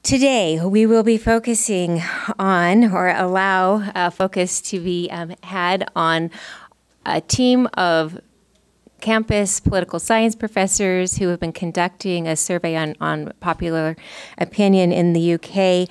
Today, we will be focusing on, or allow focus to be had on a team of campus political science professors who have been conducting a survey on popular opinion in the UK,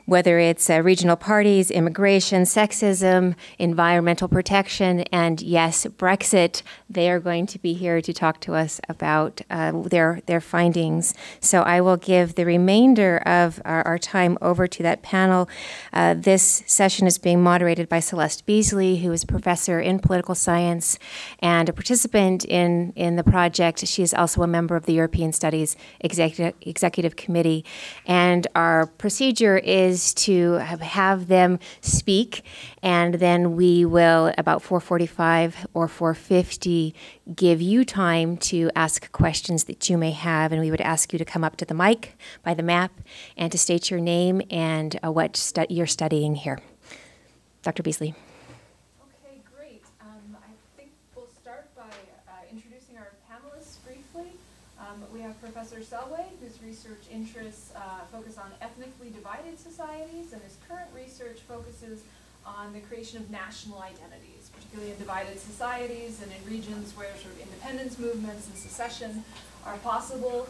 whether it's regional parties, immigration, sexism, environmental protection, and yes, Brexit. They are going to be here to talk to us about their findings. So I will give the remainder of our time over to that panel. This session is being moderated by Celeste Beesley, who is a professor in political science and a participant in the project. She is also a member of the European Studies Executive Committee. And our procedure is to have them speak, and then we will, about 4:45 or 4:50, give you time to ask questions that you may have, and we would ask you to come up to the mic by the map and to state your name and what you're studying here. Dr. Beesley. Okay, great. I think we'll start by introducing our panelists briefly. We have Professor Selway, whose research interests focus on ethnically divided societies, and his current research focuses on the creation of national identities, particularly in divided societies and in regions where sort of independence movements and secession are possible.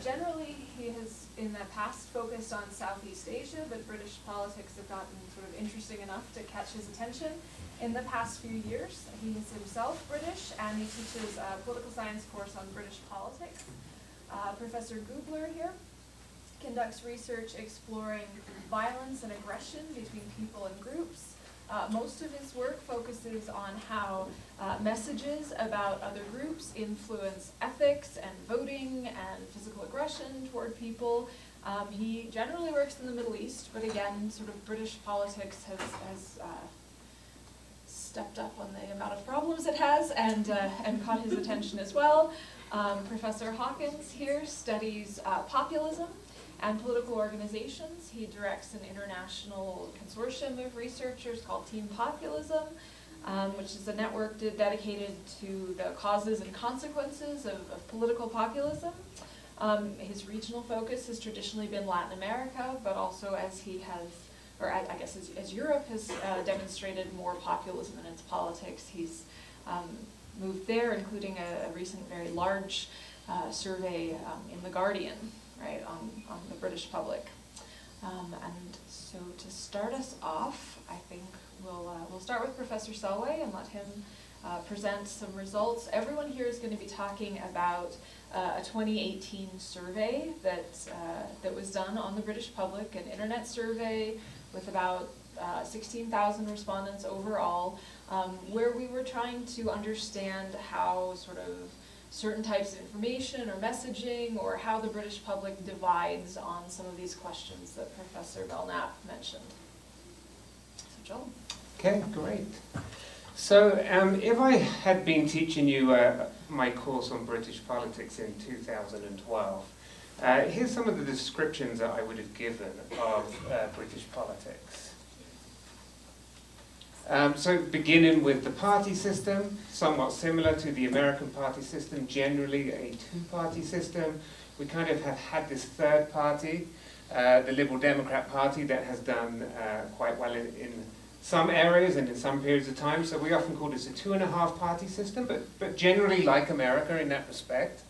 Generally, he has in the past focused on Southeast Asia, but British politics have gotten sort of interesting enough to catch his attention in the past few years. He is himself British, and he teaches a political science course on British politics. Professor Gubler here conducts research exploring violence and aggression between people and groups. Most of his work focuses on how messages about other groups influence ethics and voting and physical aggression toward people. He generally works in the Middle East, but again, sort of British politics has stepped up on the amount of problems it has and caught his attention as well. Professor Hawkins here studies populism and political organizations. He directs an international consortium of researchers called Team Populism, which is a network dedicated to the causes and consequences of political populism. His regional focus has traditionally been Latin America, but also as he has, or I guess as Europe has demonstrated more populism in its politics, he's moved there, including a recent very large survey in The Guardian, right, on the British public. And so to start us off, I think we'll start with Professor Selway and let him present some results. Everyone here is going to be talking about a 2018 survey that was done on the British public, an internet survey with about 16,000 respondents overall, where we were trying to understand how sort of certain types of information or messaging, or how the British public divides on some of these questions that Professor Belknap mentioned. So Joel. Okay, great. So if I had been teaching you my course on British politics in 2012, here's some of the descriptions that I would have given of British politics. So beginning with the party system, somewhat similar to the American party system, generally a two-party system. We kind of have had this third party, the Liberal Democrat Party, that has done quite well in some areas and in some periods of time. So we often call this a two-and-a-half-party system, but generally like America in that respect.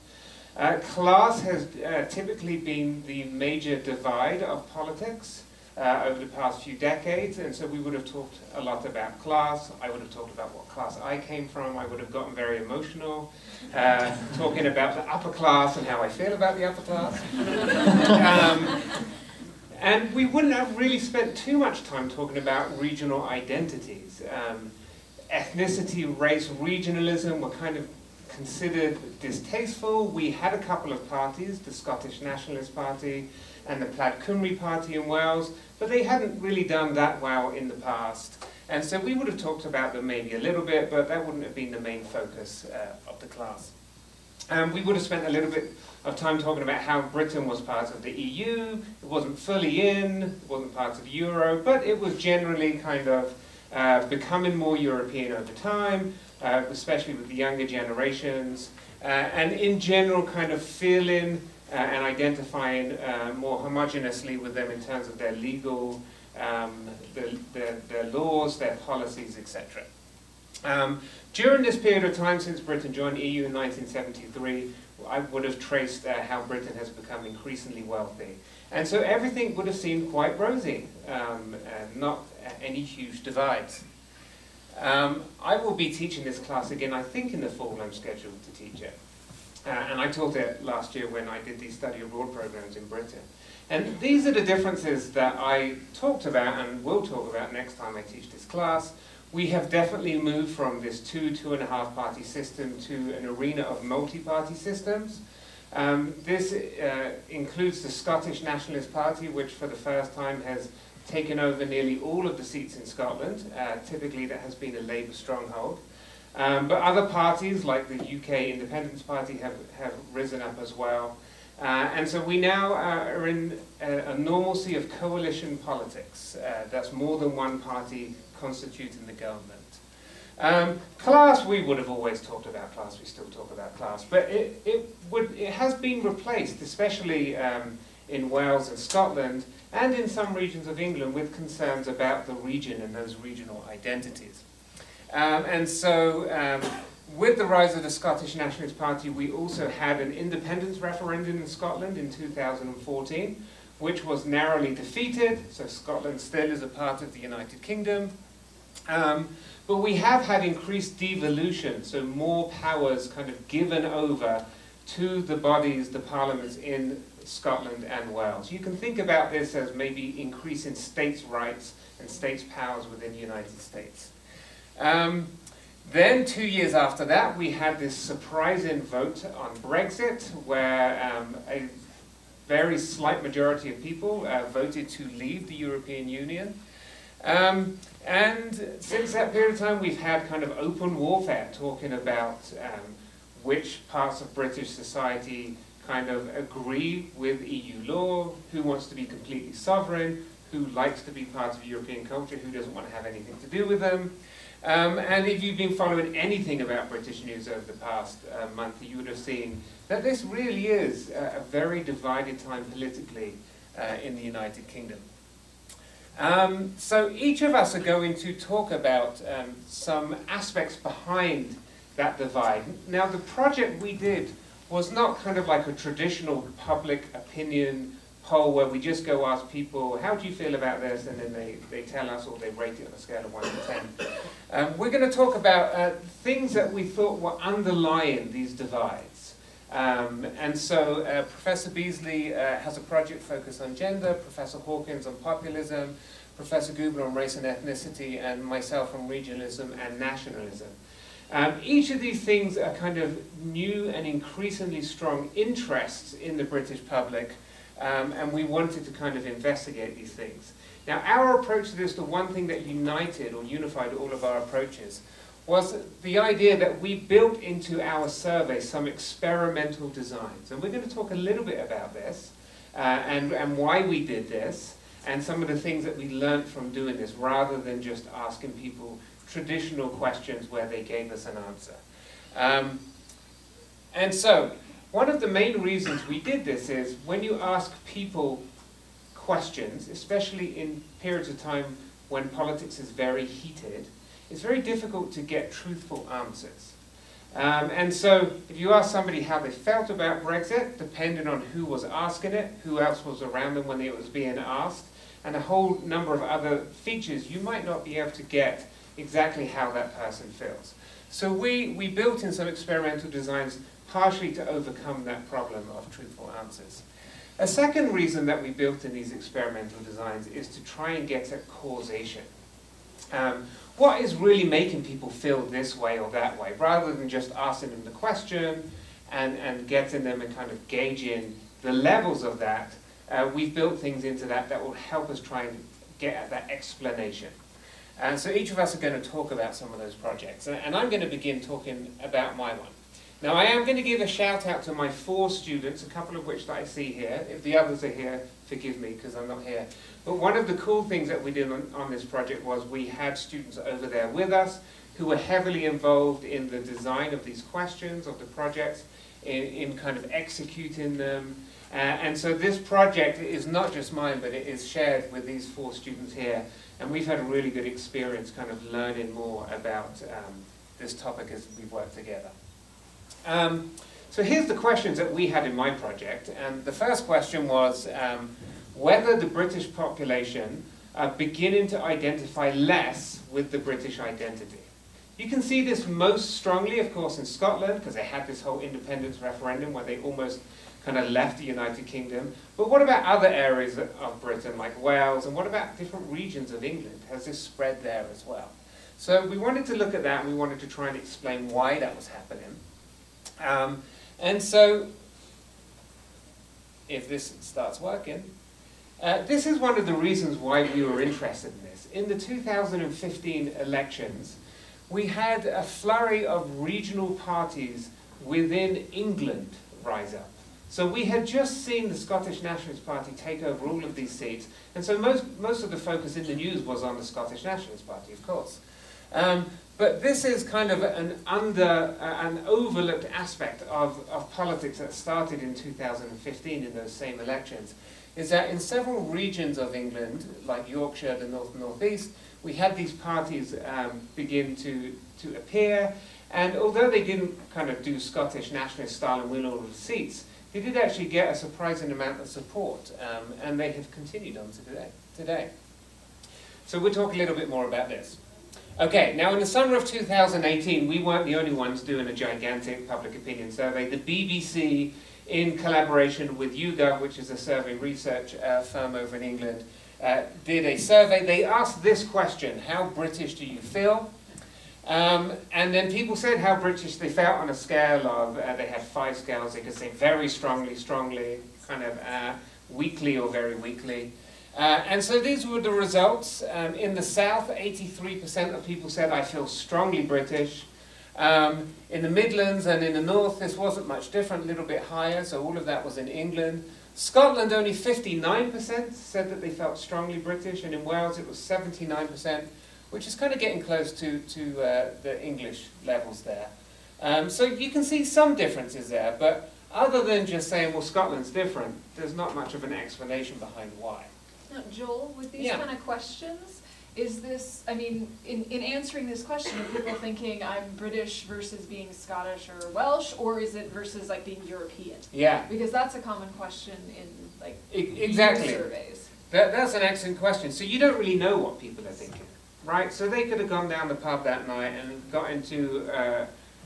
Class has typically been the major divide of politics over the past few decades, and so we would have talked a lot about class. I would have talked about what class I came from. I would have gotten very emotional, talking about the upper class and how I feel about the upper class. And we wouldn't have really spent too much time talking about regional identities. Ethnicity, race, regionalism were kind of considered distasteful. We had a couple of parties, the Scottish Nationalist Party and the Plaid Cymru Party in Wales, but they hadn't really done that well in the past. And so we would have talked about them maybe a little bit, but that wouldn't have been the main focus of the class. We would have spent a little bit of time talking about how Britain was part of the EU. It wasn't fully in, it wasn't part of the Euro, but it was generally kind of becoming more European over time, especially with the younger generations, and in general kind of feeling and identifying more homogeneously with them in terms of their legal, their laws, their policies, etc. During this period of time since Britain joined the EU in 1973, I would have traced how Britain has become increasingly wealthy. And so everything would have seemed quite rosy, not any huge divides. I will be teaching this class again, I think, in the fall. I'm scheduled to teach it. And I taught it last year when I did these study abroad programs in Britain. And these are the differences that I talked about and will talk about next time I teach this class. We have definitely moved from this 2.5 party system to an arena of multi-party systems. This includes the Scottish Nationalist Party, which for the first time has taken over nearly all of the seats in Scotland. Typically that has been a Labour stronghold. But other parties like the UK Independence Party have risen up as well. And so we now are in a normalcy of coalition politics. That's more than one party constituting the government. Class, we would have always talked about class, we still talk about class, but it has been replaced, especially in Wales and Scotland, and in some regions of England, with concerns about the region and those regional identities. And so, with the rise of the Scottish Nationalist Party, we also had an independence referendum in Scotland in 2014, which was narrowly defeated, so Scotland still is a part of the United Kingdom. But we have had increased devolution, so more powers kind of given over to the bodies, the parliaments in Scotland and Wales. You can think about this as maybe increasing states' rights and states' powers within the United States. Then 2 years after that, we had this surprising vote on Brexit, where a very slight majority of people voted to leave the European Union. And since that period of time, we've had kind of open warfare, talking about which parts of British society kind of agree with EU law, who wants to be completely sovereign, who likes to be part of European culture, who doesn't want to have anything to do with them. And if you've been following anything about British news over the past month, you would have seen that this really is a very divided time politically in the United Kingdom. So each of us are going to talk about some aspects behind that divide. Now, the project we did was not kind of like a traditional public opinion poll where we just go ask people, how do you feel about this? And then they tell us, or they rate it on a scale of 1 to 10. We're going to talk about things that we thought were underlying these divides. And so Professor Beesley has a project focused on gender, Professor Hawkins on populism, Professor Gubler on race and ethnicity, and myself on regionalism and nationalism. Each of these things are kind of new and increasingly strong interests in the British public, and we wanted to kind of investigate these things. Now, our approach to this, the one thing that united or unified all of our approaches, was the idea that we built into our survey some experimental designs. And we're going to talk a little bit about this, and why we did this, and some of the things that we learned from doing this, rather than just asking people traditional questions where they gave us an answer. And so, one of the main reasons we did this is when you ask people questions, especially in periods of time when politics is very heated, it's very difficult to get truthful answers. And so if you ask somebody how they felt about Brexit, depending on who was asking it, who else was around them when it was being asked, and a whole number of other features, you might not be able to get exactly how that person feels. So we built in some experimental designs partially to overcome that problem of truthful answers. A second reason that we built in these experimental designs is to try and get at causation. What is really making people feel this way or that way, rather than just asking them the question and getting them and kind of gauging the levels of that, we've built things into that will help us try and get at that explanation. And so each of us are going to talk about some of those projects. And I'm going to begin talking about my one. Now, I am going to give a shout out to my 4 students, a couple of which that I see here. If the others are here, forgive me because I'm not here. But one of the cool things that we did on this project was we had students over there with us who were heavily involved in the design of these questions, of the projects, in kind of executing them. And so this project is not just mine, but it is shared with these 4 students here. And we've had a really good experience kind of learning more about this topic as we've worked together. So here's the questions that we had in my project. And the first question was whether the British population are beginning to identify less with the British identity. You can see this most strongly, of course, in Scotland, because they had this whole independence referendum where they almost kind of left the United Kingdom. But what about other areas of Britain, like Wales, and what about different regions of England? Has this spread there as well? So we wanted to look at that, and we wanted to try and explain why that was happening. And so, if this starts working, this is one of the reasons why we were interested in this. In the 2015 elections, we had a flurry of regional parties within England rise up. So we had just seen the Scottish Nationalist Party take over all of these seats, and so most of the focus in the news was on the Scottish Nationalist Party, of course. But this is kind of an overlooked aspect of politics that started in 2015 in those same elections, is that in several regions of England, like Yorkshire, the North and North East, we had these parties begin to appear, and although they didn't kind of do Scottish nationalist style and win all of the seats, they did actually get a surprising amount of support, and they have continued on to today. So we'll talk a little bit more about this. Okay, now in the summer of 2018, we weren't the only ones doing a gigantic public opinion survey. The BBC, in collaboration with YouGov, which is a survey research firm over in England, did a survey. They asked this question: how British do you feel? And then people said how British they felt on a scale of, they had 5 scales. They could say very strongly, strongly, kind of weakly or very weakly. And so these were the results. In the South, 83% of people said, I feel strongly British. In the Midlands and in the North, this wasn't much different, a little bit higher, so all of that was in England. Scotland, only 59% said that they felt strongly British, and in Wales it was 79%, which is kind of getting close to the English levels there. So you can see some differences there, but other than just saying, well, Scotland's different, there's not much of an explanation behind why. Now, Joel, with these kind of questions, is this, I mean, in answering this question, are people thinking I'm British versus being Scottish or Welsh, or is it versus like being European? Yeah. Because that's a common question in like exactly. surveys. That's an excellent question. So you don't really know what people are thinking, right? So they could have gone down the pub that night and got into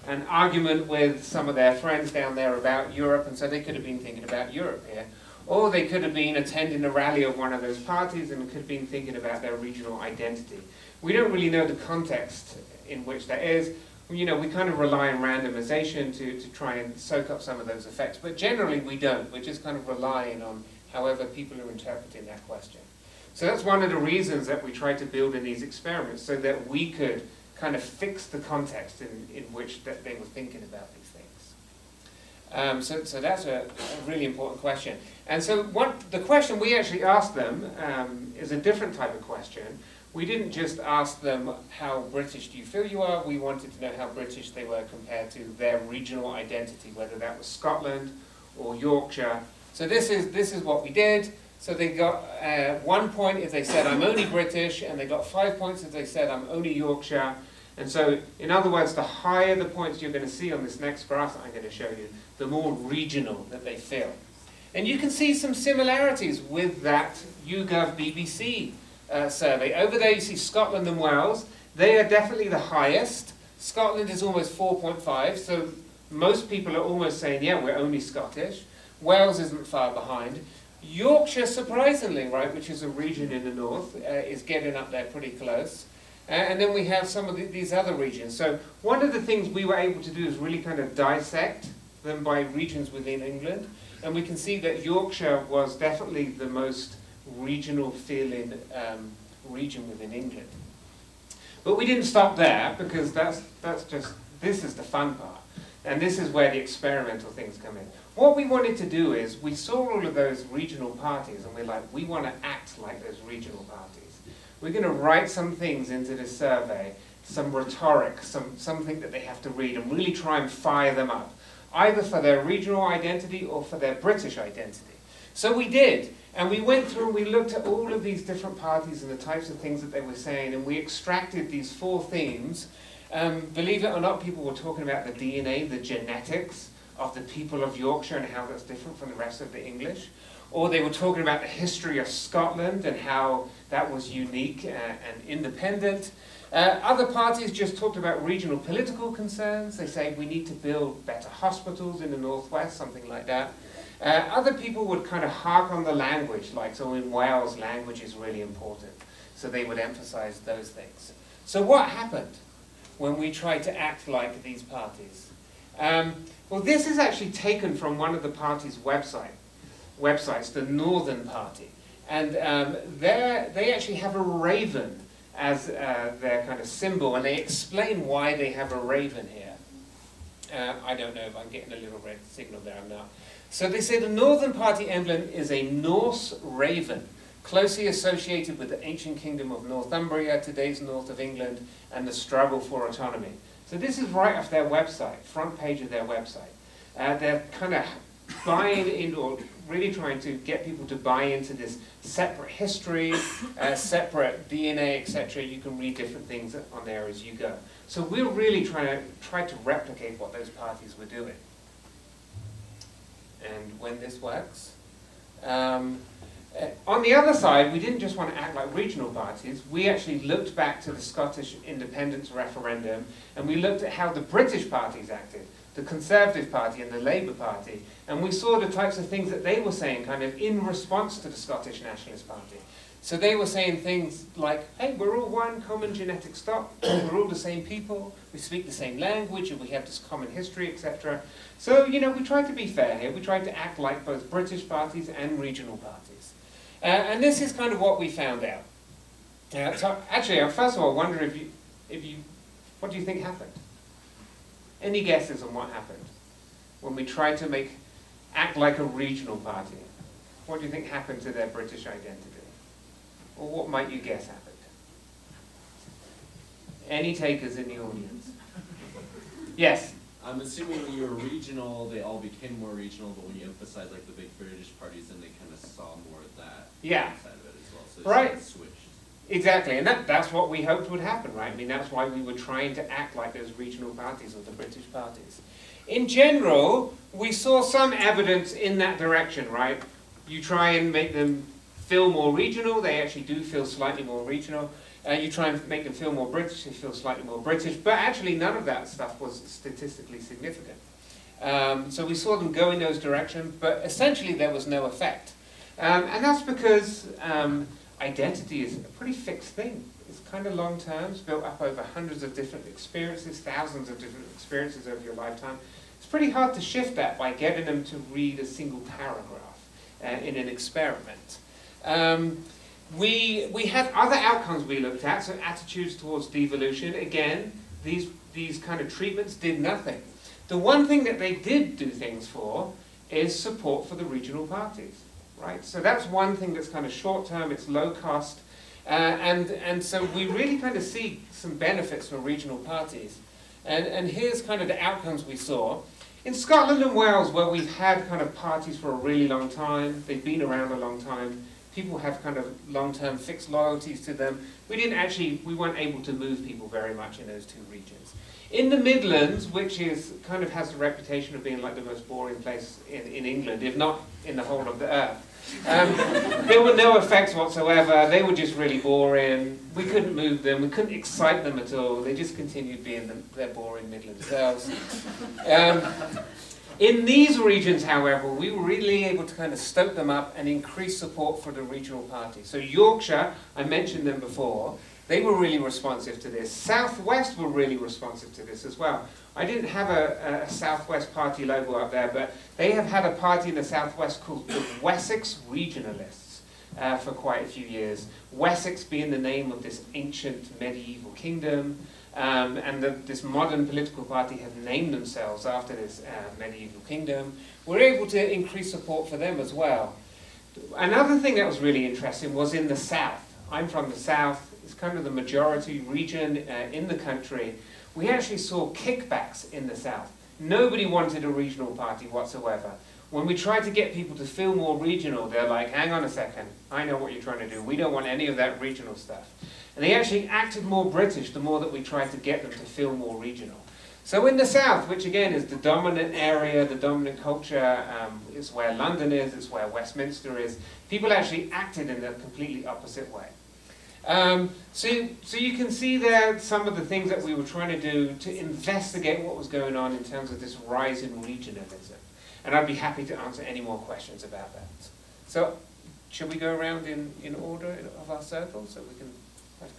an argument with some of their friends down there about Europe, and so they could have been thinking about Europe here. Or they could have been attending a rally of one of those parties and could have been thinking about their regional identity. We don't really know the context in which that is. You know, we kind of rely on randomization to try and soak up some of those effects, but generally we don't. We're just kind of relying on however people are interpreting that question. So that's one of the reasons that we tried to build in these experiments, so that we could kind of fix the context in which that they were thinking about these things. So that's a really important question. And so the question we actually asked them is a different type of question. We didn't just ask them, how British do you feel you are? We wanted to know how British they were compared to their regional identity, whether that was Scotland or Yorkshire. So this is what we did. So they got 1 point if they said, I'm only British, and they got 5 points if they said, I'm only Yorkshire. And so, in other words, the higher the points you're going to see on this next graph that I'm going to show you, the more regional that they feel. And you can see some similarities with that YouGov BBC survey. Over there you see Scotland and Wales. They are definitely the highest. Scotland is almost 4.5, so most people are almost saying, yeah, we're only Scottish. Wales isn't far behind. Yorkshire, surprisingly, right, which is a region in the north, is getting up there pretty close. And then we have some of these other regions. So one of the things we were able to do is really kind of dissect them by regions within England. And we can see that Yorkshire was definitely the most regional feeling region within England. But we didn't stop there, because that's just, this is the fun part. And this is where the experimental things come in. What we wanted to do is, we saw all of those regional parties, and we're like, we want to act like those regional parties. We're going to write some things into this survey, some rhetoric, something that they have to read, and really try and fire them up. either for their regional identity or for their British identity. So we did, and we went through and we looked at all of these different parties and the types of things that they were saying, and we extracted these 4 themes. Believe it or not, people were talking about the DNA, the genetics of the people of Yorkshire and how that's different from the rest of the English. Or they were talking about the history of Scotland and how that was unique and independent. Other parties just talked about regional political concerns. They say we need to build better hospitals in the northwest, something like that. Other people would kind of hark on the language, like, so in Wales, language is really important. So they would emphasize those things. So what happened when we tried to act like these parties? Well, this is actually taken from one of the party's websites, the Northern Party. And they actually have a raven as their kind of symbol, and they explain why they have a raven here. I don't know if I'm getting a little red signal there, I'm not. So they say the Northern Party emblem is a Norse raven, closely associated with the ancient kingdom of Northumbria, today's north of England, and the struggle for autonomy. So this is right off their website, front page of their website. They're kind of buying into, or really trying to get people to buy into this separate history, separate DNA, etc. You can read different things on there as you go. So we're really trying to replicate what those parties were doing. And when this works. On the other side, we didn't just want to act like regional parties. We actually looked back to the Scottish independence referendum, and we looked at how the British parties acted, the Conservative Party and the Labour Party, and we saw the types of things that they were saying kind of in response to the Scottish Nationalist Party. So they were saying things like, hey, we're all one common genetic stock, we're all the same people, we speak the same language, and we have this common history, etc. So, you know, we tried to be fair here. We tried to act like both British parties and regional parties. And this is kind of what we found out. So actually, first of all, I wonder what do you think happened? Any guesses on what happened when we tried to act like a regional party? What do you think happened to their British identity? Or what might you guess happened? Any takers in the audience? Yes? I'm assuming when you were regional, they all became more regional, but when you emphasize like the big British parties, then they kind of saw more of that side of it as well. So right. It switched. Exactly, and that's what we hoped would happen, right? I mean, that's why we were trying to act like those regional parties or the British parties. In general, we saw some evidence in that direction, right? You try and make them feel more regional, they actually do feel slightly more regional. You try and make them feel more British, they feel slightly more British, but actually none of that stuff was statistically significant. So we saw them go in those directions, but essentially there was no effect. And that's because identity is a pretty fixed thing. It's kind of long term, it's built up over hundreds of different experiences, thousands of different experiences over your lifetime. It's pretty hard to shift that by getting them to read a single paragraph in an experiment. We had other outcomes we looked at, so attitudes towards devolution. Again, these kind of treatments did nothing. The one thing that they did do things for is support for the regional parties, right? So that's one thing that's kind of short term, it's low cost, and so we really kind of see some benefits for regional parties. And here's kind of the outcomes we saw. In Scotland and Wales, where we've had kind of parties for a really long time, they've been around a long time, people have kind of long-term fixed loyalties to them. We weren't able to move people very much in those two regions. In the Midlands, which kind of has the reputation of being like the most boring place in England, if not in the whole of the earth, there were no effects whatsoever. They were just really boring. We couldn't move them. We couldn't excite them at all. They just continued being their boring Midland selves. In these regions, however, we were really able to kind of stoke them up and increase support for the regional parties. So Yorkshire, I mentioned them before, they were really responsive to this. South West were really responsive to this as well. I didn't have a South West party logo up there, but they have had a party in the South West called the Wessex Regionalists for quite a few years. Wessex being the name of this ancient medieval kingdom. And this modern political party have named themselves after this medieval kingdom. We're able to increase support for them as well. Another thing that was really interesting was in the south. I'm from the south. It's kind of the majority region in the country. We actually saw kickbacks in the south. Nobody wanted a regional party whatsoever. When we tried to get people to feel more regional, they're like, hang on a second, I know what you're trying to do. We don't want any of that regional stuff. And they actually acted more British the more that we tried to get them to feel more regional. So in the South, which again is the dominant area, the dominant culture, it's where London is, it's where Westminster is, people actually acted in a completely opposite way. So you can see there some of the things that we were trying to do to investigate what was going on in terms of this rise in regionalism. And I'd be happy to answer any more questions about that. So should we go around in order of our circles so we can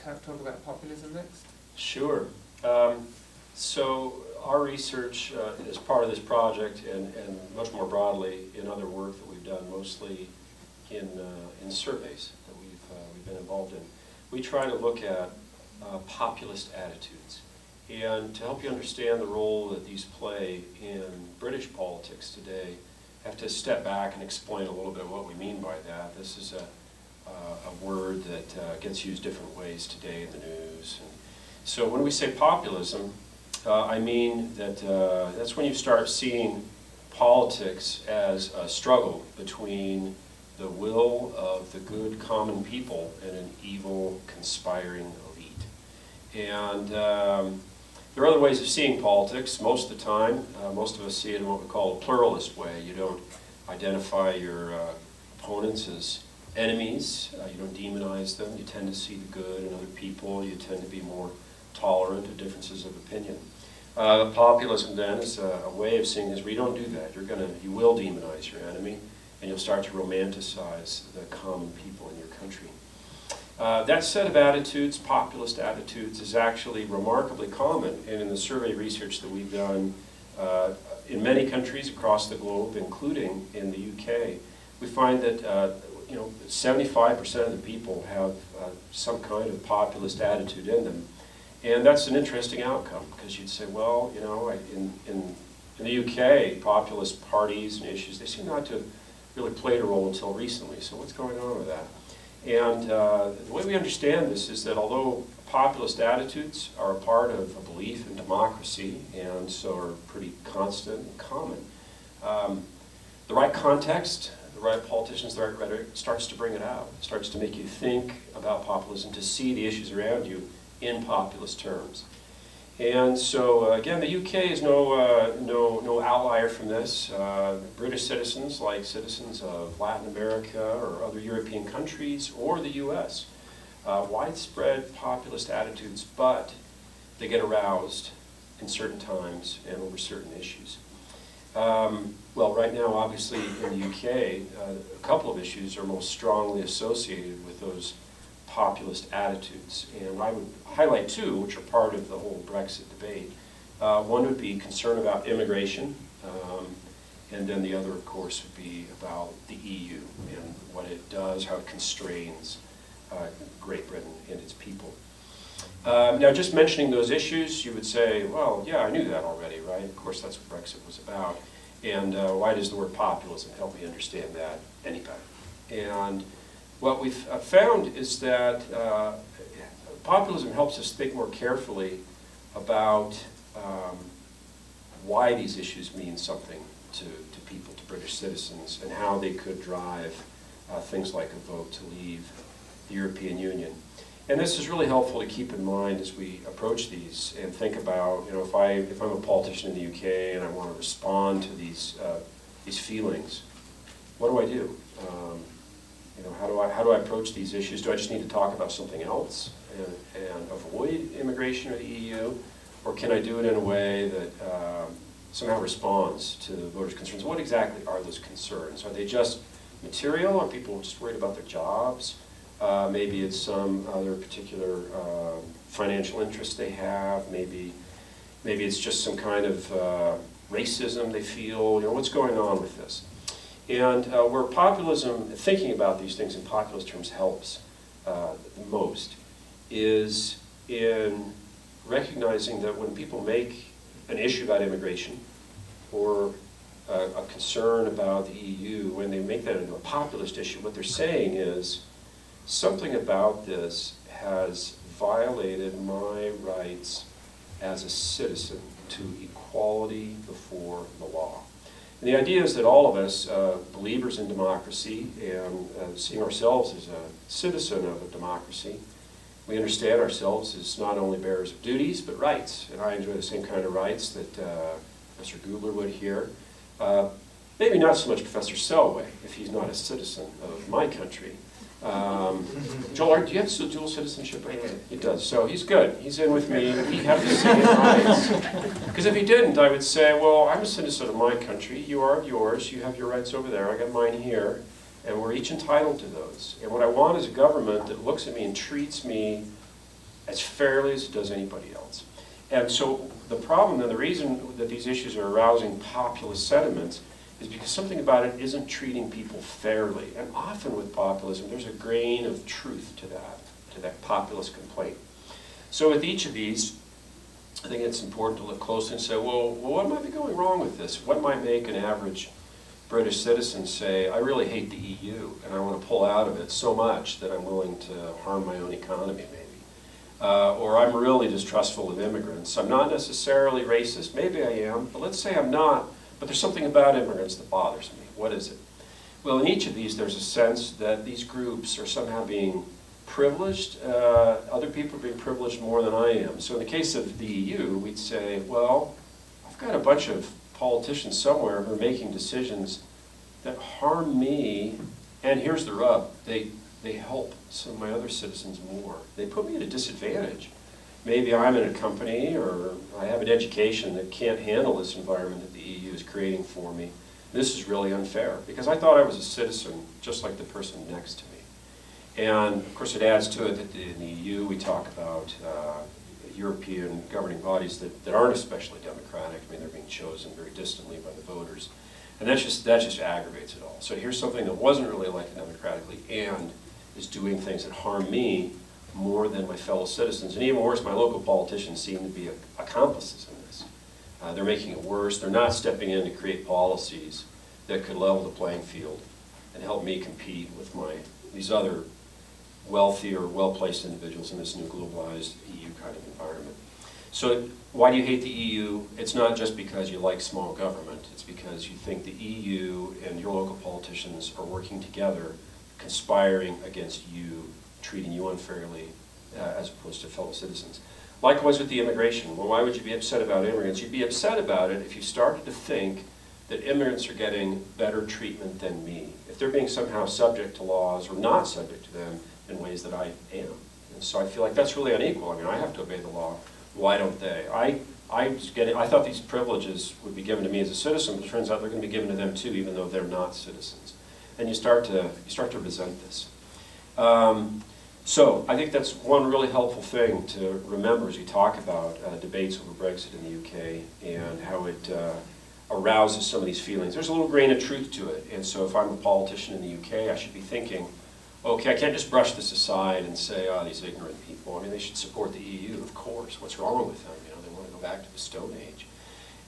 talk about populism next? Sure. So our research is part of this project and much more broadly in other work that we've done, mostly in surveys that we've been involved in. We try to look at populist attitudes. And to help you understand the role that these play in British politics today, I have to step back and explain a little bit what we mean by that. This is a word that gets used different ways today in the news. And so when we say populism, I mean that that's when you start seeing politics as a struggle between the will of the good common people and an evil conspiring elite. And there are other ways of seeing politics. Most of the time, most of us see it in what we call a pluralist way. You don't identify your opponents as enemies. You don't demonize them. You tend to see the good in other people. You tend to be more tolerant of differences of opinion. Populism then is a way of seeing this where you don't do that. You will demonize your enemy, and you'll start to romanticize the common people in your country. That set of attitudes, populist attitudes, is actually remarkably common, and in the survey research that we've done in many countries across the globe, including in the UK, we find that 75% of the people have some kind of populist attitude in them. And that's an interesting outcome, because you'd say, well, in the UK, populist parties and issues, they seem not to have really played a role until recently. So what's going on with that? And the way we understand this is that although populist attitudes are a part of a belief in democracy, and so are pretty constant and common, the right context, the right politicians, the right rhetoric starts to bring it out. It starts to make you think about populism, to see the issues around you in populist terms. And so, again, the UK is no outlier from this. British citizens, like citizens of Latin America or other European countries or the US, widespread populist attitudes, but they get aroused in certain times and over certain issues. Well, right now, obviously, in the UK, a couple of issues are most strongly associated with those populist attitudes, and I would highlight two, which are part of the whole Brexit debate. One would be concern about immigration, and then the other, of course, would be about the EU and what it does, how it constrains Great Britain and its people. Now, just mentioning those issues, you would say, well, yeah, I knew that already, right? Of course, that's what Brexit was about. And why does the word populism help me understand that any better? And what we've found is that populism helps us think more carefully about why these issues mean something to people, to British citizens, and how they could drive things like a vote to leave the European Union. And this is really helpful to keep in mind as we approach these and think about, if I'm a politician in the UK and I want to respond to these feelings, what do I do? How do I approach these issues? Do I just need to talk about something else and avoid immigration or the EU? Or can I do it in a way that somehow responds to the voters' concerns? What exactly are those concerns? Are they just material? Are people just worried about their jobs? Maybe it's some other particular financial interest they have. Maybe it's just some kind of racism they feel. What's going on with this? And where populism, thinking about these things in populist terms helps the most, is in recognizing that when people make an issue about immigration or a concern about the EU, when they make that into a populist issue, what they're saying is something about this has violated my rights as a citizen to equality before the law. And the idea is that all of us, believers in democracy and seeing ourselves as a citizen of a democracy, we understand ourselves as not only bearers of duties, but rights. And I enjoy the same kind of rights that Professor Gubler would here. Maybe not so much Professor Selway, if he's not a citizen of my country. Joel, do you have dual citizenship? He does. So he's good. He's in with me. We have the same rights. Because if he didn't, I would say, well, I'm a citizen of my country. You are of yours. You have your rights over there. I got mine here. And we're each entitled to those. And what I want is a government that looks at me and treats me as fairly as it does anybody else. And so the problem and the reason that these issues are arousing populist sentiments is because something about it isn't treating people fairly. And often with populism, there's a grain of truth to that populist complaint. So with each of these, I think it's important to look closely and say, well, what might be going wrong with this? What might make an average British citizen say, I really hate the EU, and I want to pull out of it so much that I'm willing to harm my own economy, maybe. Or I'm really distrustful of immigrants. I'm not necessarily racist. Maybe I am, but let's say I'm not. But there's something about immigrants that bothers me. What is it? Well, in each of these, there's a sense that these groups are somehow being privileged. Other people are being privileged more than I am. So in the case of the EU, we'd say, well, I've got a bunch of politicians somewhere who are making decisions that harm me. And here's the rub. They help some of my other citizens more. They put me at a disadvantage. Maybe I'm in a company or I have an education that can't handle this environment that the EU is creating for me. This is really unfair because I thought I was a citizen just like the person next to me. And of course it adds to it that in the EU we talk about European governing bodies that aren't especially democratic. I mean, they're being chosen very distantly by the voters. And that just aggravates it all. So here's something that wasn't really elected democratically and is doing things that harm me more than my fellow citizens. And even worse, my local politicians seem to be accomplices in this. They're making it worse. They're not stepping in to create policies that could level the playing field and help me compete with these other wealthy or well-placed individuals in this new globalized EU kind of environment. So why do you hate the EU? It's not just because you like small government. It's because you think the EU and your local politicians are working together, conspiring against you, treating you unfairly as opposed to fellow citizens. Likewise with the immigration. Well, why would you be upset about immigrants? You'd be upset about it if you started to think that immigrants are getting better treatment than me, if they're being somehow subject to laws or not subject to them in ways that I am. And so I feel like that's really unequal. I mean, I have to obey the law. Why don't they? I thought these privileges would be given to me as a citizen, but it turns out they're going to be given to them too, even though they're not citizens. And you start to resent this. So I think that's one really helpful thing to remember as we talk about debates over Brexit in the UK and how it arouses some of these feelings. There's a little grain of truth to it. And so if I'm a politician in the UK, I should be thinking, okay, I can't just brush this aside and say, oh, these ignorant people. I mean, they should support the EU, of course. What's wrong with them? You know, they want to go back to the Stone Age.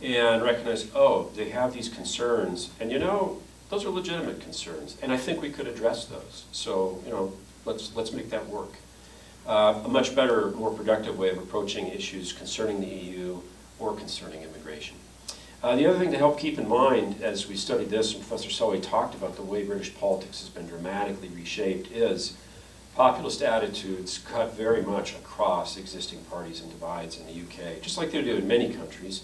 And recognize, oh, they have these concerns. And you know, those are legitimate concerns. And I think we could address those. So, you know, let's make that work. A much better, more productive way of approaching issues concerning the EU or concerning immigration. The other thing to help keep in mind as we studied this, and Professor Selway talked about the way British politics has been dramatically reshaped, is populist attitudes cut very much across existing parties and divides in the UK, just like they do in many countries.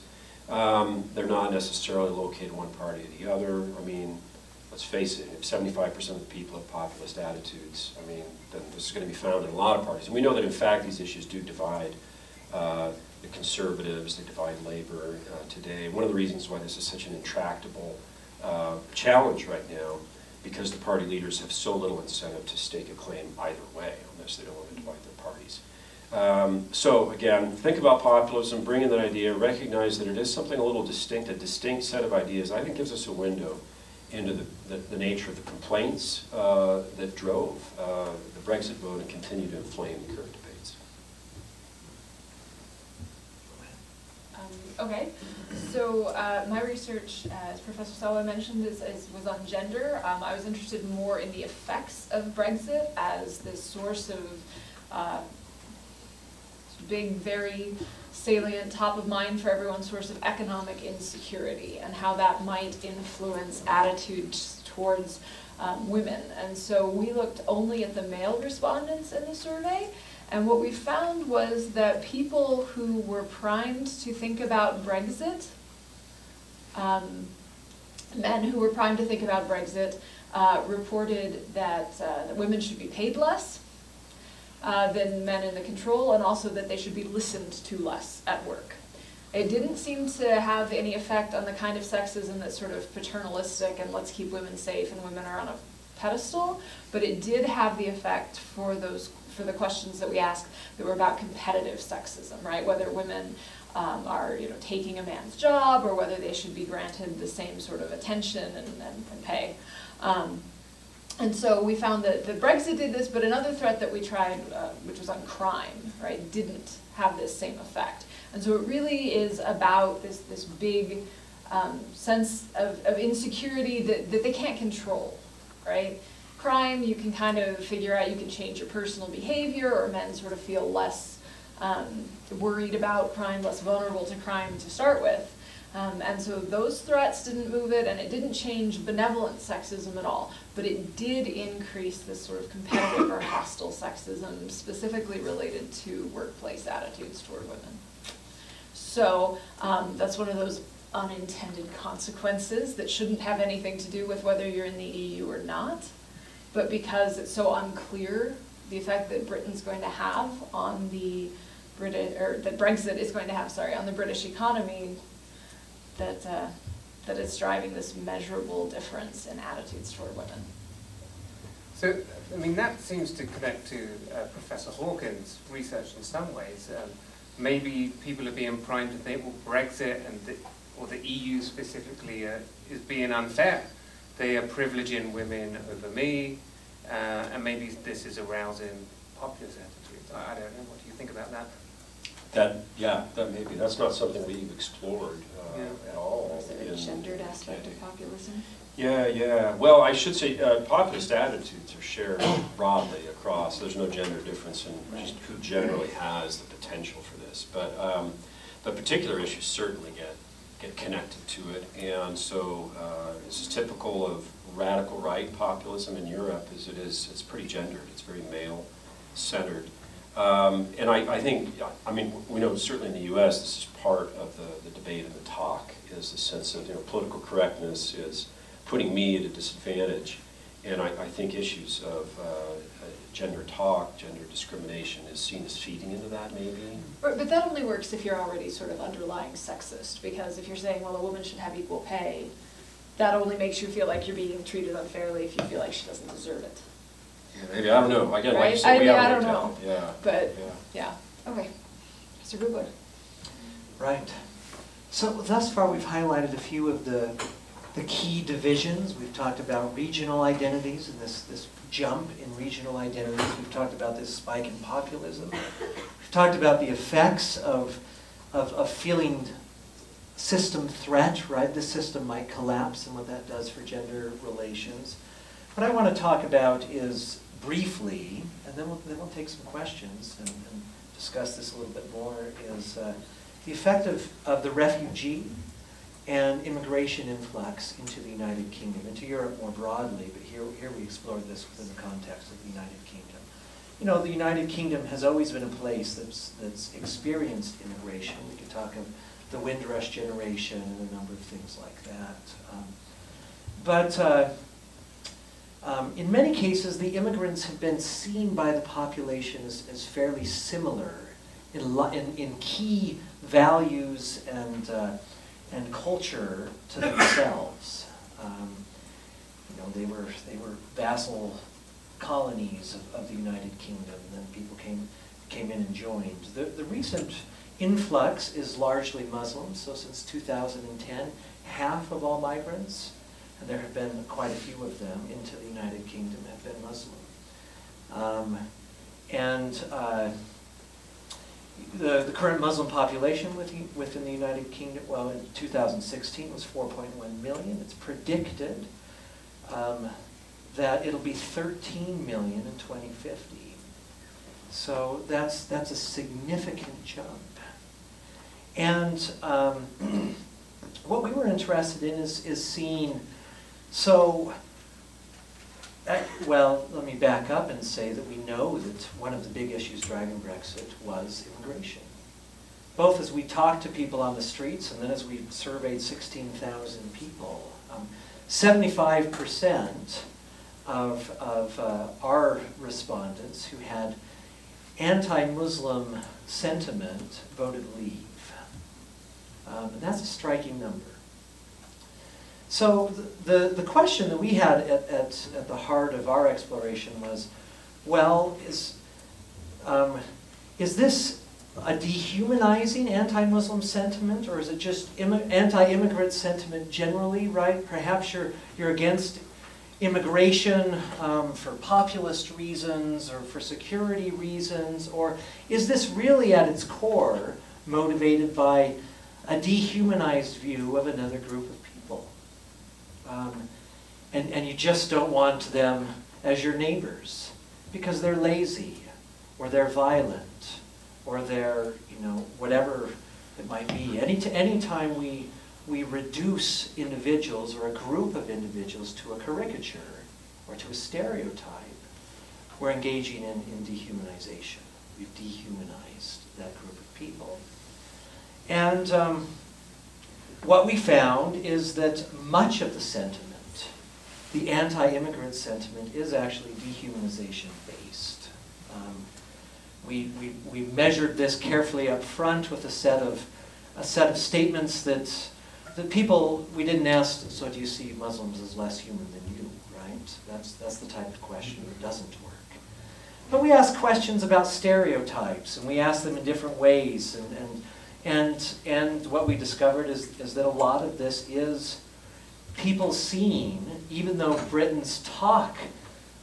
They're not necessarily located one party or the other. I mean, let's face it, if 75% of the people have populist attitudes, I mean, then this is going to be found in a lot of parties. And we know that in fact these issues do divide the conservatives, they divide labor today. One of the reasons why this is such an intractable challenge right now, because the party leaders have so little incentive to stake a claim either way on this. They don't want to divide their parties. So again, think about populism, bring in that idea, recognize that it is something a little distinct, a distinct set of ideas. I think gives us a window into the nature of the complaints that drove the Brexit vote and continue to inflame the current debates. Okay, so my research, as Professor Selway mentioned, was on gender. I was interested more in the effects of Brexit as the source of big, very salient, top of mind for everyone source of economic insecurity and how that might influence attitudes towards women. And so we looked only at the male respondents in the survey, and what we found was that people who were primed to think about Brexit, men who were primed to think about Brexit, reported that women should be paid less than men in the control, and also that they should be listened to less at work. It didn't seem to have any effect on the kind of sexism that's sort of paternalistic and let's keep women safe and women are on a pedestal, but it did have the effect for the questions that we asked that were about competitive sexism, right? Whether women are taking a man's job, or whether they should be granted the same sort of attention and pay. And so we found that Brexit did this, but another threat that we tried, which was on crime, right, didn't have this same effect. And so it really is about this big sense of insecurity that they can't control, right? Crime, you can kind of figure out, you can change your personal behavior, or men sort of feel less worried about crime, less vulnerable to crime to start with. And so those threats didn't move it, and it didn't change benevolent sexism at all, but it did increase this sort of competitive or hostile sexism, specifically related to workplace attitudes toward women. So that's one of those unintended consequences that shouldn't have anything to do with whether you're in the EU or not, but because it's so unclear the effect that Britain's going to have on the that Brexit is going to have, on the British economy, that it's driving this measurable difference in attitudes toward women. So, I mean, that seems to connect to Professor Hawkins' research in some ways. Maybe people are being primed to think, well, Brexit or the EU specifically is being unfair. They are privileging women over me, and maybe this is arousing populist attitudes. I don't know. What do you think about that? That may be. That's not something we've explored at all. Is it a gendered aspect of populism? Yeah. Well, I should say populist attitudes are shared broadly across. There's no gender difference in just who generally has the potential for this. But particular issues certainly get connected to it. And so this is typical of radical right populism in Europe, as it's pretty gendered. It's very male-centered. And I think, we know certainly in the U.S. this is part of the debate and the talk, is the sense of political correctness is putting me at a disadvantage. And I think issues of gender talk, gender discrimination is seen as feeding into that maybe. But that only works if you're already sort of underlying sexist, because if you're saying, well, a woman should have equal pay, that only makes you feel like you're being treated unfairly if you feel like she doesn't deserve it. Yeah, maybe, I don't know. Again, right? like you said, I don't know. Yeah. But, yeah. Okay. Mr. Gubler. Right. So thus far we've highlighted a few of the key divisions. We've talked about regional identities and this jump in regional identities. We've talked about this spike in populism. We've talked about the effects of feeling system threat, right? The system might collapse and what that does for gender relations. What I want to talk about is briefly, and then we'll take some questions and discuss this a little bit more, is the effect of the refugee and immigration influx into the United Kingdom, into Europe more broadly, but here we explore this within the context of the United Kingdom. The United Kingdom has always been a place that's experienced immigration. We could talk of the Windrush generation and a number of things like that. In many cases, the immigrants have been seen by the population as fairly similar in key values and culture to themselves. They were vassal colonies of the United Kingdom, and then people came in and joined. The recent influx is largely Muslim, so since 2010, half of all migrants, and there have been quite a few of them into the United Kingdom, have been Muslim. The current Muslim population within the United Kingdom, well, in 2016 was 4.1 million. It's predicted that it'll be 13 million in 2050. So that's a significant jump. And what we were interested in is seeing, so, well, let me back up and say that we know that one of the big issues driving Brexit was immigration. Both as we talked to people on the streets and then as we surveyed 16,000 people, 75% of our respondents who had anti-Muslim sentiment voted leave. And that's a striking number. So the question that we had at the heart of our exploration was, well, is this a dehumanizing anti-Muslim sentiment, or is it just anti-immigrant sentiment generally, right? Perhaps you're against immigration for populist reasons or for security reasons, or is this really at its core motivated by a dehumanized view of another group of people? And you just don't want them as your neighbors because they're lazy or they're violent or they're, whatever it might be. Anytime we reduce individuals or a group of individuals to a caricature or to a stereotype, we're engaging in dehumanization. We've dehumanized that group of people. And what we found is that much of the sentiment, the anti-immigrant sentiment, is actually dehumanization based. We measured this carefully up front with a set of statements that people, we didn't ask, so do you see Muslims as less human than you, right? That's the type of question that doesn't work. But we asked questions about stereotypes, and we asked them in different ways, and what we discovered is that a lot of this is people seeing, even though Britons talk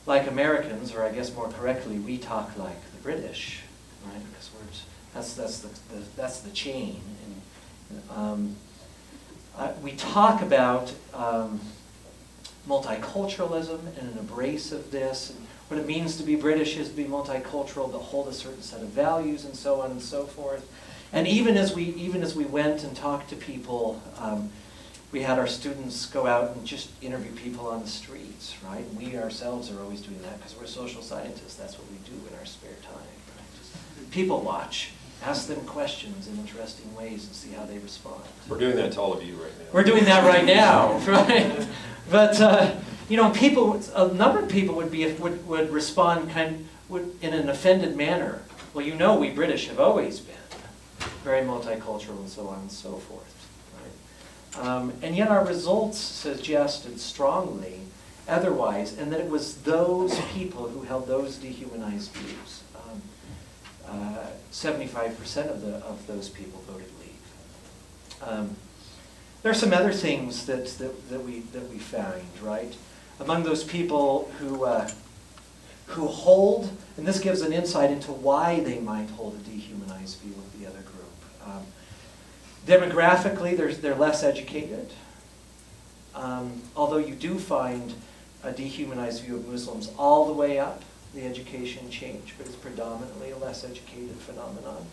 like Americans, or I guess more correctly, we talk like the British, right? Because that's the chain. And, we talk about multiculturalism and an embrace of this, and what it means to be British is to be multicultural, to hold a certain set of values, and so on and so forth. And even as we went and talked to people, we had our students go out and just interview people on the streets, right? We ourselves are always doing that because we're social scientists. That's what we do in our spare time, right? Just people watch, ask them questions in interesting ways and see how they respond. We're doing that to all of you right now. We're doing that right now, right? But people, a number of people would respond in an offended manner. Well, we British have always been very multicultural and so on and so forth. Right? And yet our results suggested strongly otherwise, and that it was those people who held those dehumanized views. 75% of those people voted leave. There are some other things that we found, right? Among those people who hold, and this gives an insight into why they might hold a dehumanized view of the other group. Demographically, they're less educated. Although you do find a dehumanized view of Muslims all the way up the education change, but it's predominantly a less educated phenomenon.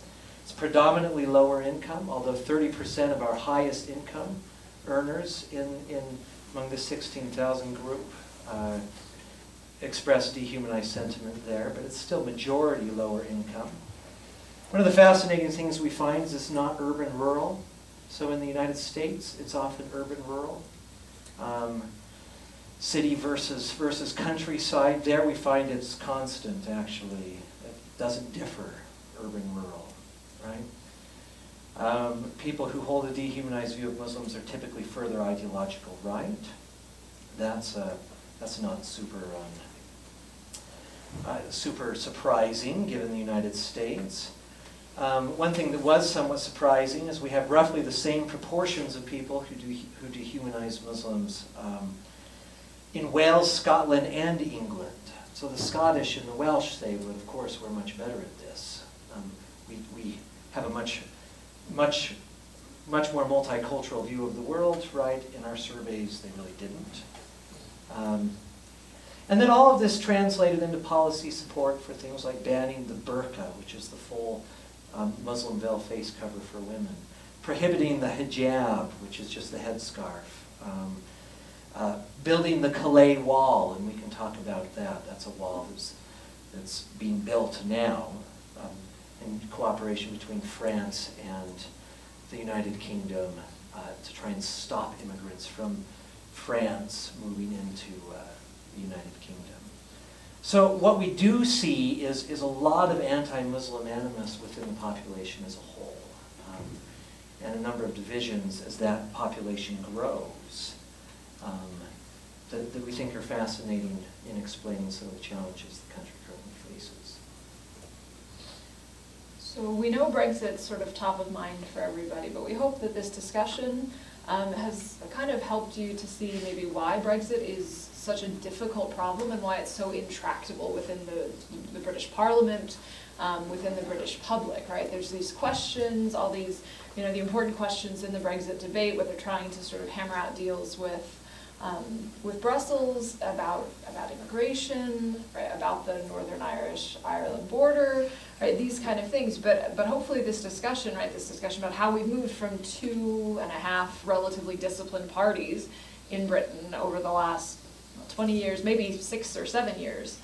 It's predominantly lower income, although 30% of our highest income earners among the 16,000 group express dehumanized sentiment there, but it's still majority lower income. One of the fascinating things we find is it's not urban-rural. So in the United States, it's often urban-rural. City versus countryside, there we find it's constant, actually. It doesn't differ, urban-rural, right? People who hold a dehumanized view of Muslims are typically further ideological right. That's not super surprising, given the United States. One thing that was somewhat surprising is we have roughly the same proportions of people who dehumanize Muslims in Wales, Scotland, and England. So the Scottish and the Welsh say, well, of course, we're much better at this. We have a much more multicultural view of the world, right? In our surveys, they really didn't. And then all of this translated into policy support for things like banning the burqa, which is the full Muslim veil face cover for women, prohibiting the hijab, which is just the headscarf, building the Calais Wall, and we can talk about that. That's a wall that's being built now in cooperation between France and the United Kingdom to try and stop immigrants from France moving into the United Kingdom. So what we do see is a lot of anti-Muslim animus within the population as a whole, and a number of divisions as that population grows that we think are fascinating in explaining some of the challenges the country currently faces. So we know Brexit's sort of top of mind for everybody, but we hope that this discussion has kind of helped you to see maybe why Brexit is such a difficult problem and why it's so intractable within the British Parliament, within the British public, right? There's these questions, all these, the important questions in the Brexit debate, what they're trying to sort of hammer out deals with Brussels, about immigration, right, about the Northern Ireland border, right, these kind of things. But hopefully this discussion, right, this discussion about how we've moved from 2.5 relatively disciplined parties in Britain over the last 20 years, maybe 6 or 7 years,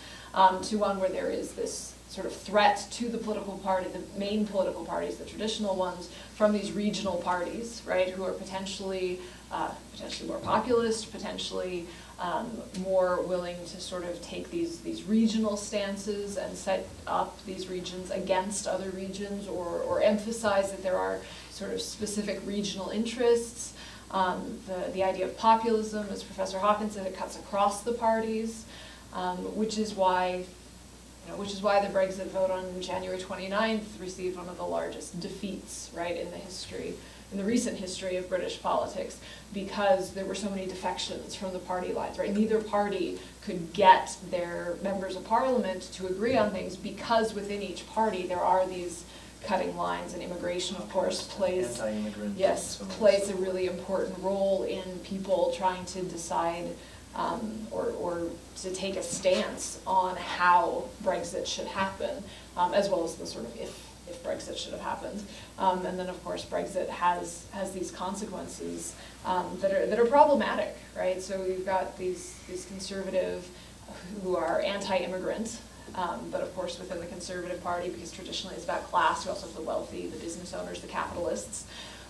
to one where there is this sort of threat to the political party, the main political parties, the traditional ones, from these regional parties, right, who are potentially more populist, potentially more willing to sort of take these regional stances and set up these regions against other regions, or emphasize that there are sort of specific regional interests. The idea of populism, as Professor Hawkins said, it cuts across the parties, which is why the Brexit vote on January 29th received one of the largest defeats, right, in the recent history of British politics, because there were so many defections from the party lines, right? Neither party could get their members of parliament to agree on things, because within each party there are these cutting lines, and immigration, of course, plays a really important role in people trying to decide or to take a stance on how Brexit should happen, as well as the sort of if Brexit should have happened. And then, of course, Brexit has these consequences that are problematic, right? So you've got these conservative who are anti-immigrant, but of course within the Conservative Party, because traditionally it's about class, you also have the wealthy, the business owners, the capitalists,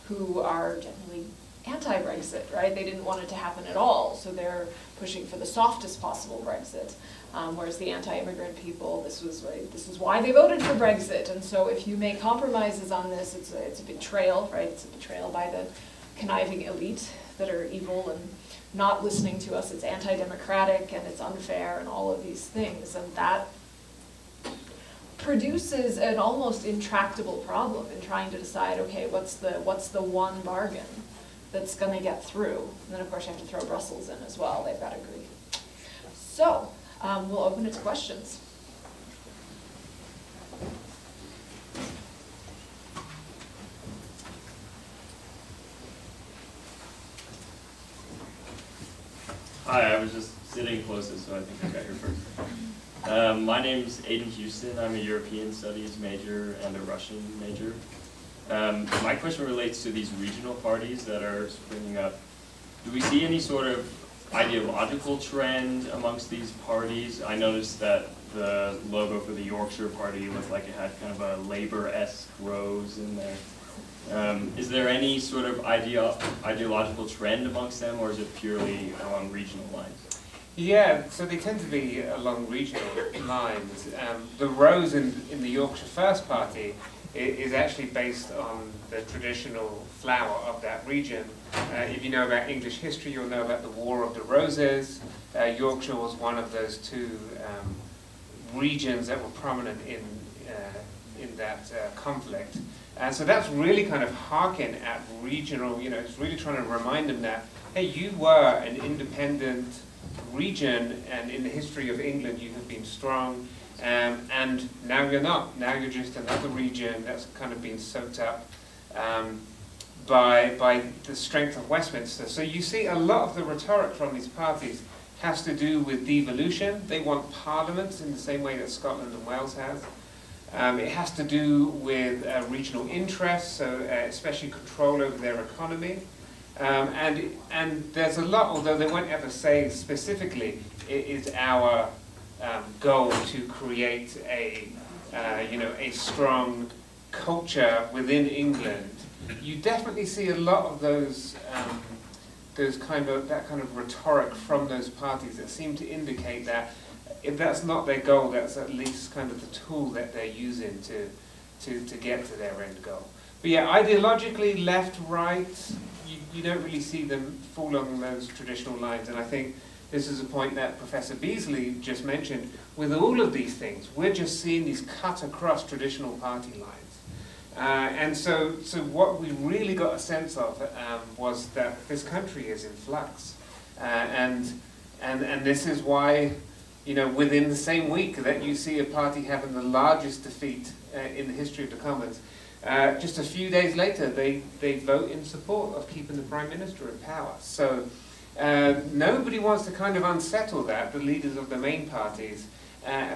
who are generally anti-Brexit, right? They didn't want it to happen at all, so they're pushing for the softest possible Brexit. Whereas the anti-immigrant people, this is why they voted for Brexit. And so if you make compromises on this, it's a betrayal, right? It's a betrayal by the conniving elite that are evil and not listening to us. It's anti-democratic and it's unfair and all of these things. And that produces an almost intractable problem in trying to decide, okay, what's the one bargain that's going to get through? And then, of course, you have to throw Brussels in as well. They've got to agree. So we'll open it to questions. Hi, I was just sitting closest, so I think I got here first. My name's Aiden Houston. I'm a European Studies major and a Russian major. My question relates to these regional parties that are springing up. Do we see any sort of ideological trend amongst these parties? I noticed that the logo for the Yorkshire Party looked like it had kind of a Labour-esque rose in there. Is there any sort of ideological trend amongst them, or is it purely along regional lines? Yeah, so they tend to be along regional lines. The rose in the Yorkshire First Party is actually based on the traditional flower of that region. If you know about English history, you'll know about the War of the Roses. Yorkshire was one of those two regions that were prominent in that conflict. And so that's really kind of harking at regional, it's really trying to remind them that, hey, you were an independent region, and in the history of England you have been strong, and now you're not. Now you're just another region that's kind of been soaked up by the strength of Westminster. So you see a lot of the rhetoric from these parties has to do with devolution. They want parliaments in the same way that Scotland and Wales have. It has to do with regional interests, so especially control over their economy. And there's a lot, although they won't ever say specifically, it is our goal to create a strong culture within England. You definitely see a lot of that kind of rhetoric from those parties that seem to indicate that if that's not their goal, that's at least kind of the tool that they're using to get to their end goal. But yeah, ideologically, left, right, you don't really see them fall along those traditional lines. And I think this is a point that Professor Beesley just mentioned. With all of these things, we're just seeing these cut across traditional party lines. And so what we really got a sense of was that this country is in flux. And this is why, within the same week that you see a party having the largest defeat in the history of the Commons, just a few days later they vote in support of keeping the Prime Minister in power. So nobody wants to kind of unsettle that, the leaders of the main parties,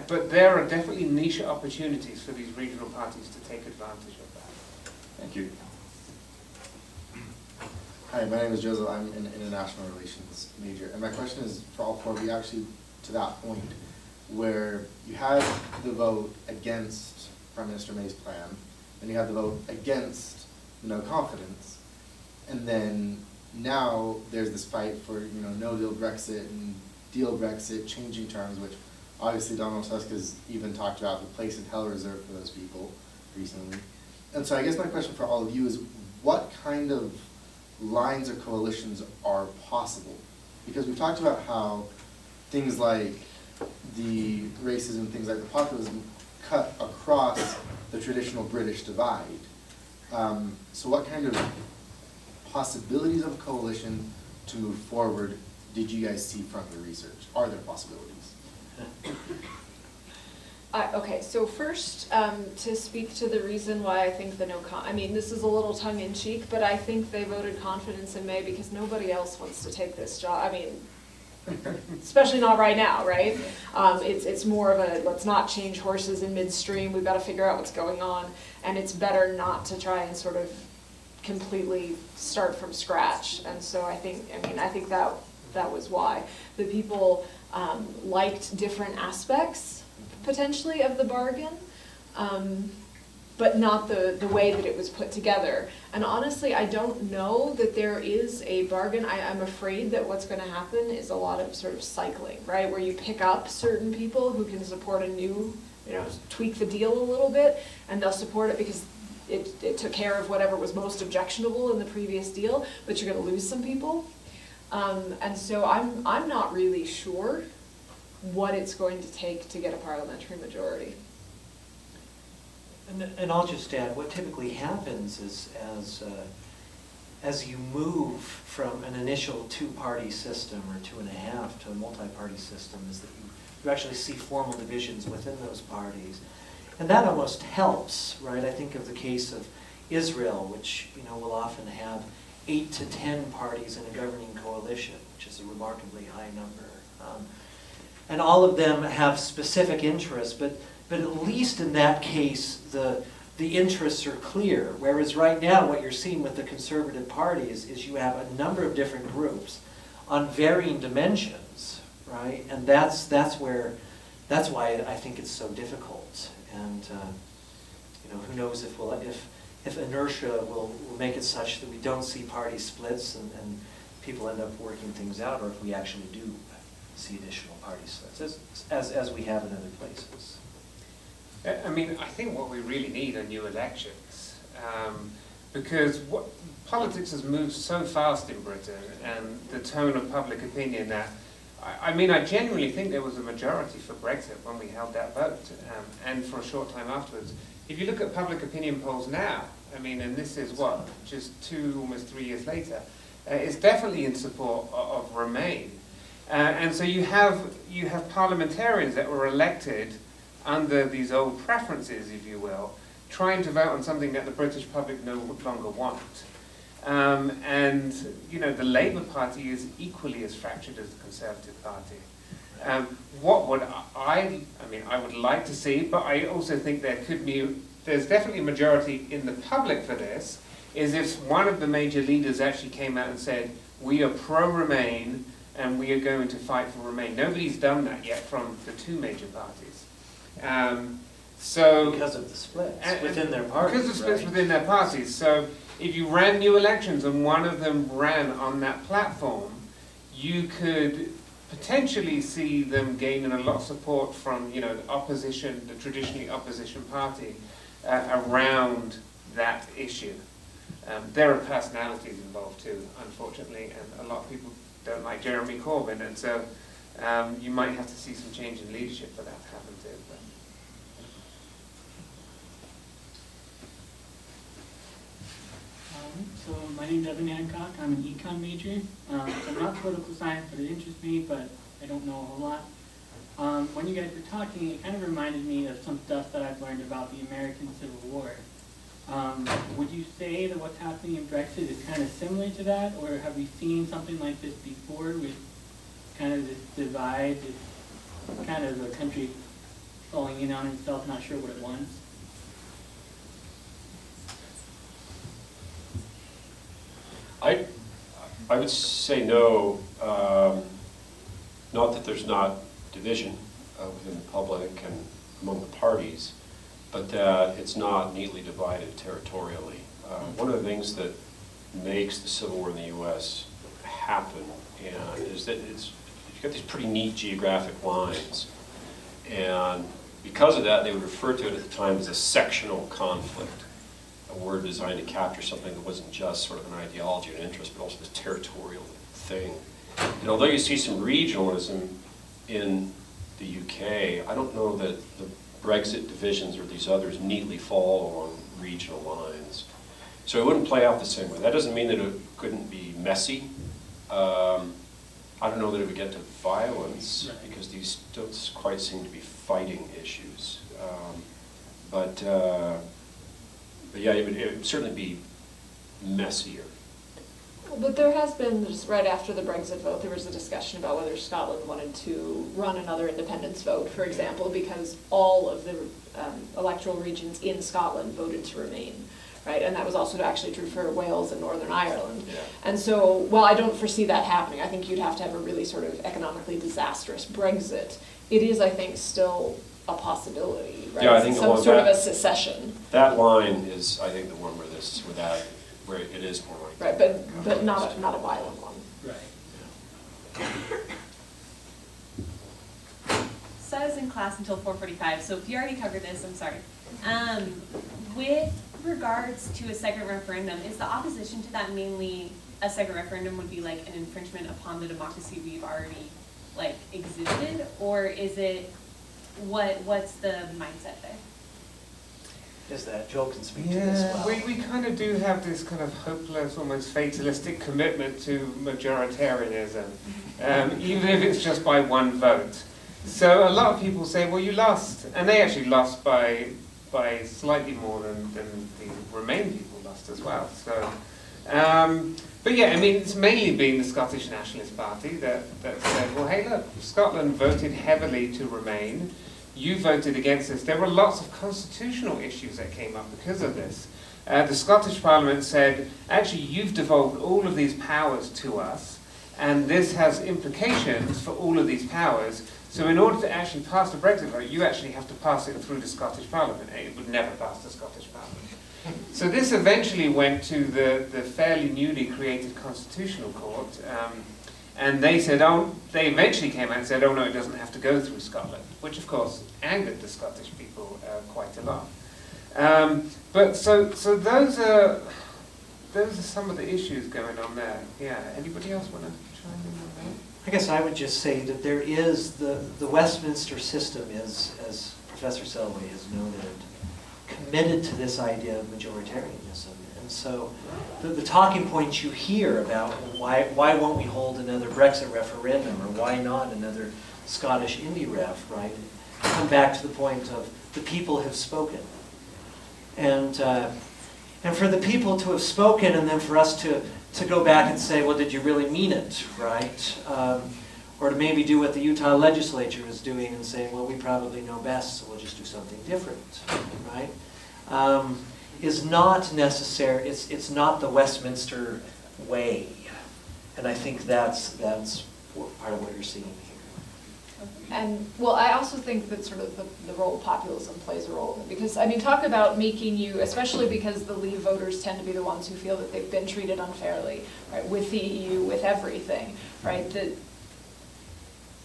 but there are definitely niche opportunities for these regional parties to take advantage of that. Thank you. Hi, my name is Joseph. I'm an international relations major, and my question is for all four of you, actually to that point where you had the vote against Prime Minister May's plan, and you had the vote against no confidence, and then now there's this fight for no deal Brexit and deal Brexit, changing terms, which obviously Donald Tusk has even talked about the place in hell reserved for those people recently. And so I guess my question for all of you is, what kind of lines or coalitions are possible? Because we've talked about how things like the racism, things like the populism cut across the traditional British divide. So what kind of possibilities of coalition to move forward did you guys see from your research? Are there possibilities? Okay, so first, to speak to the reason why I think the this is a little tongue-in-cheek, but I think they voted confidence in May because nobody else wants to take this job. Especially not right now, right? It's more of a, let's not change horses in midstream, we've got to figure out what's going on, and it's better not to try and sort of completely start from scratch. And so I think that was why. The people liked different aspects, potentially, of the bargain, but not the way that it was put together. And honestly, I don't know that there is a bargain. I'm afraid that what's going to happen is a lot of sort of cycling, right? Where you pick up certain people who can support a new, tweak the deal a little bit, and they'll support it because it took care of whatever was most objectionable in the previous deal, but you're going to lose some people. And so I'm not really sure what it's going to take to get a parliamentary majority. And I'll just add, what typically happens is as you move from an initial two-party system or 2.5 to a multi-party system, is that you actually see formal divisions within those parties. And that almost helps, right? I think of the case of Israel, which will often have 8 to 10 parties in a governing coalition, which is a remarkably high number. And all of them have specific interests, but at least in that case, the interests are clear. Whereas right now, what you're seeing with the Conservative Party is you have a number of different groups on varying dimensions, right? And that's why I think it's so difficult. And who knows if inertia will make it such that we don't see party splits and people end up working things out, or if we actually do see additional party splits, as we have in other places. I think what we really need are new elections, because politics has moved so fast in Britain, and the tone of public opinion that, I genuinely think there was a majority for Brexit when we held that vote, and for a short time afterwards. If you look at public opinion polls now, and this is just almost 3 years later, it's definitely in support of Remain. And so you have parliamentarians that were elected under these old preferences, if you will, trying to vote on something that the British public no longer want. And you know, the Labour Party is equally as fractured as the Conservative Party. What would I mean, I would like to see, but I also think there's definitely a majority in the public for this, is if one of the major leaders actually came out and said, we are pro-Remain and we are going to fight for Remain. Nobody's done that yet from the two major parties. Because of the splits within their parties. Because of splits within their parties. So if you ran new elections and one of them ran on that platform, you could potentially see them gaining a lot of support from, you know, the opposition, the traditionally opposition party, around that issue. There are personalities involved too, unfortunately, and a lot of people don't like Jeremy Corbyn, and so you might have to see some change in leadership for that to happen too. But. So my name's Evan Hancock. I'm an econ major. So I'm not political science, but it interests me, but I don't know a whole lot. When you guys were talking, it kind of reminded me of some stuff that I've learned about the American Civil War. Would you say that what's happening in Brexit is kind of similar to that, or have we seen something like this before with kind of this divide, this kind of a country falling in on itself, not sure what it wants? I would say no, not that there's not division within the public and among the parties, but that it's not neatly divided territorially. One of the things that makes the Civil War in the U.S. happen is that you've got these pretty neat geographic lines, and because of that, they would refer to it at the time as a sectional conflict, a word designed to capture something that wasn't just sort of an ideology and interest, but also this territorial thing. And although you see some regionalism in the UK, I don't know that the Brexit divisions or these others neatly fall along regional lines. So it wouldn't play out the same way. That doesn't mean that it couldn't be messy. I don't know that it would get to violence, because these don't quite seem to be fighting issues. But yeah, it would certainly be messier. But there has been, just right after the Brexit vote, there was a discussion about whether Scotland wanted to run another independence vote, for example, because all of the electoral regions in Scotland voted to remain, right? And that was also actually true for Wales and Northern Ireland. Yeah. And so, well, I don't foresee that happening. I think you'd have to have a really sort of economically disastrous Brexit. It is, I think, still a possibility, right? Yeah, I think some sort of a secession. That line is, I think, the one where where it is more like right, but not a violent one. Right. So I was in class until 4:45. So if you already covered this, I'm sorry. With regards to a second referendum, is the opposition to that mainly a second referendum would be like an infringement upon the democracy we've already like existed, or is it what's the mindset there? Is that Joel can speak to this well. We kind of do have this kind of hopeless, almost fatalistic commitment to majoritarianism, even if it's just by one vote. So a lot of people say, well, you lost, and they actually lost by slightly more than the Remain people lost as well. So, but yeah, I mean, it's mainly been the Scottish Nationalist Party that said, well, hey, look, Scotland voted heavily to Remain. You voted against this. There were lots of constitutional issues that came up because of this. The Scottish Parliament said, actually, you've devolved all of these powers to us, and this has implications for all of these powers. So in order to actually pass the Brexit vote, you actually have to pass it through the Scottish Parliament. It would never pass the Scottish Parliament. So this eventually went to the fairly newly created Constitutional Court, and they said, they eventually came out and said, oh no, it doesn't have to go through Scotland, which of course angered the Scottish people quite a lot. But so those are some of the issues going on there. Yeah, anybody else want to chime in on that? I guess I would just say that there is the Westminster system is, as Professor Selway has noted, committed to this idea of majoritarianism. And so the talking points you hear about why won't we hold another Brexit referendum, or why not another Scottish indie ref, right, come back to the point of the people have spoken. And And for the people to have spoken and then for us to go back and say, well, did you really mean it, right? Or to maybe do what the Utah legislature is doing and saying, well, we probably know best, so we'll just do something different, right? Is not necessary. It's not the Westminster way. And I think that's part of what you're seeing here. And, well, I also think that sort of the role of populism plays a role. Because, I mean, talk about making you, especially because the Leave voters tend to be the ones who feel that they've been treated unfairly, right, with the EU, with everything, right, that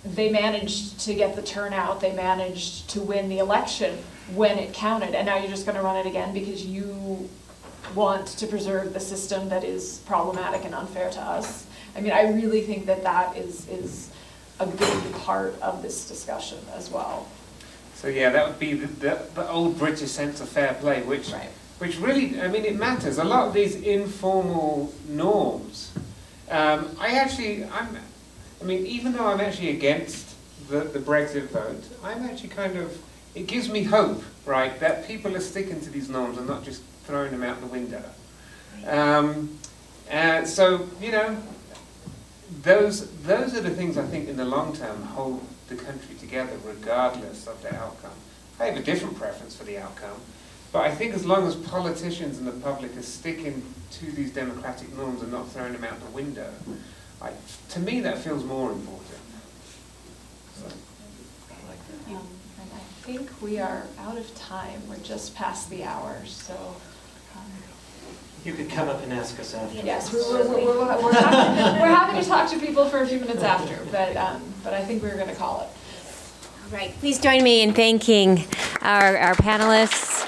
they managed to get the turnout, they managed to win the election when it counted, and now you're just going to run it again because you want to preserve the system that is problematic and unfair to us. I mean, I really think that that is a big part of this discussion as well. So yeah, that would be the old British sense of fair play, which really, I mean, it matters. A lot of these informal norms, I mean, even though I'm actually against the Brexit vote, I'm actually kind of, it gives me hope, right, that people are sticking to these norms and not just throwing them out the window. So, you know, those are the things I think in the long term hold the country together regardless of the outcome. I have a different preference for the outcome, but I think as long as politicians and the public are sticking to these democratic norms and not throwing them out the window, to me that feels more important. So. And I think we are out of time. We're just past the hour, so. You could come up and ask us after. Yes, we're happy to talk to people for a few minutes after, but I think we're going to call it. All right, please join me in thanking our panelists.